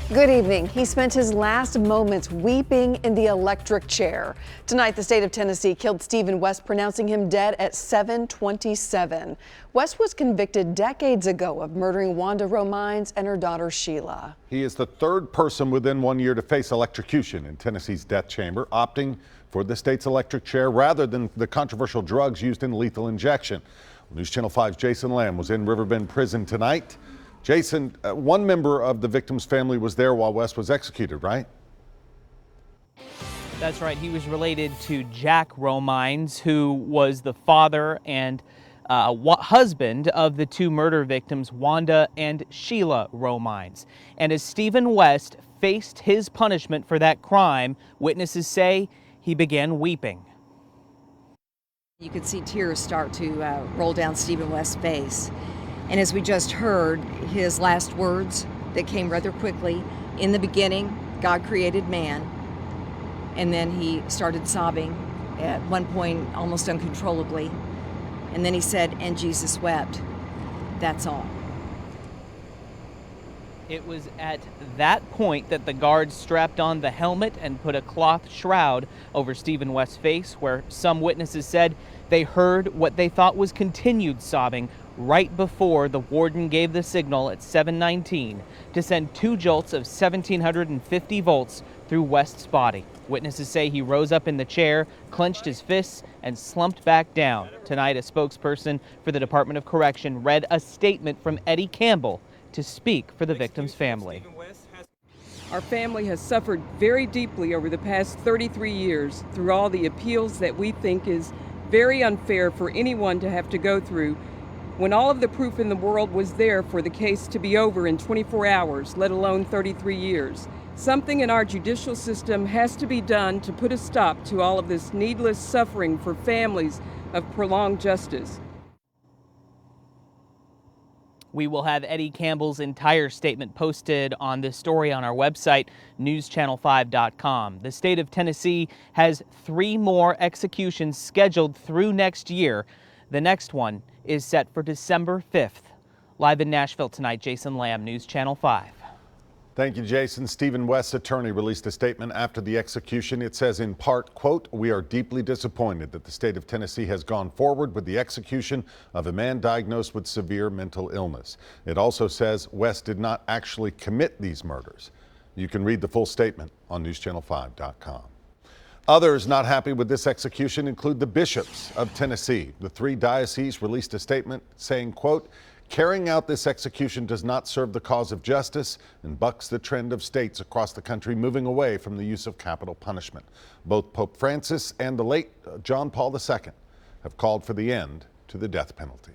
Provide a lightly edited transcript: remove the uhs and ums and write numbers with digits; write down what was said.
Good evening. He spent his last moments weeping in the electric chair. Tonight, the state of Tennessee killed Stephen West, pronouncing him dead at 7:27. West was convicted decades ago of murdering Wanda Romines and her daughter Sheila. He is the third person within 1 year to face electrocution in Tennessee's death chamber, opting for the state's electric chair rather than the controversial drugs used in lethal injection. News Channel 5's Jason Lamb was in Riverbend Prison tonight. Jason, one member of the victim's family was there while West was executed, right? That's right. He was related to Jack Romines, who was the father and husband of the two murder victims, Wanda and Sheila Romines. And as Stephen West faced his punishment for that crime, witnesses say he began weeping. You could see tears start to roll down Stephen West's face. And as we just heard, his last words that came rather quickly, in the beginning, God created man. And then he started sobbing, at one point almost uncontrollably. And then he said, and Jesus wept. That's all. It was at that point that the guards strapped on the helmet and put a cloth shroud over Stephen West's face, where some witnesses said they heard what they thought was continued sobbing right before the warden gave the signal at 7:19 to send two jolts of 1,750 volts through West's body. Witnesses say he rose up in the chair, clenched his fists, and slumped back down. Tonight, a spokesperson for the Department of Correction read a statement from Eddie Campbell to speak for the victim's family. Our family has suffered very deeply over the past 33 years through all the appeals that we think is very unfair for anyone to have to go through, when all of the proof in the world was there for the case to be over in 24 hours, let alone 33 years. Something in our judicial system has to be done to put a stop to all of this needless suffering for families of prolonged justice. We will have Eddie Campbell's entire statement posted on this story on our website, newschannel5.com. The state of Tennessee has 3 more executions scheduled through next year. The next one is set for December 5th. Live in Nashville tonight, Jason Lamb, News Channel 5. Thank you, Jason. Stephen West's attorney released a statement after the execution. It says in part, quote, "We are deeply disappointed that the state of Tennessee has gone forward with the execution of a man diagnosed with severe mental illness." It also says West did not actually commit these murders. You can read the full statement on newschannel5.com. Others not happy with this execution include the bishops of Tennessee. The 3 dioceses released a statement saying, quote, "Carrying out this execution does not serve the cause of justice and bucks the trend of states across the country moving away from the use of capital punishment." Both Pope Francis and the late John Paul II have called for the end to the death penalty.